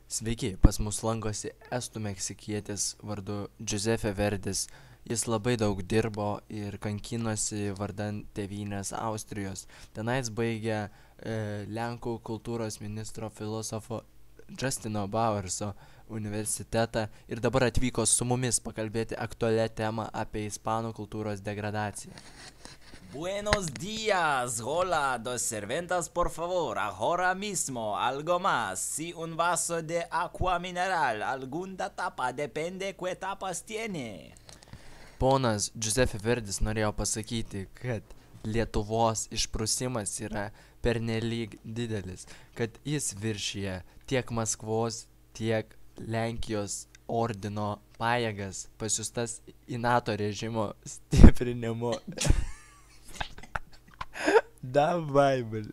Sveiki, pas mus lankosi estų meksikietis vardu Giuseppe Verdis. Jis labai daug dirbo ir kankinosi vardan tėvynės Austrijos. Tenais baigė Lenkų kultūros ministro filosofo Justino Bauerso universitetą ir dabar atvyko su mumis pakalbėti aktualią temą apie ispanų kultūros degradaciją. Buenos días, hola, dos cervezas por favor, ahora mismo, algo más, si un vaso de agua mineral, alguna tapa, depende qué tapas tiene. Ponas Giuseppe Verdis norėjo pasakyti, kad Lietuvos išprusimas yra pernelyg didelis, kad jis viršyje tiek Maskvos, tiek Lenkijos ordino pajėgas pasiųstas į NATO režimo stiprinimu. Davai, bl.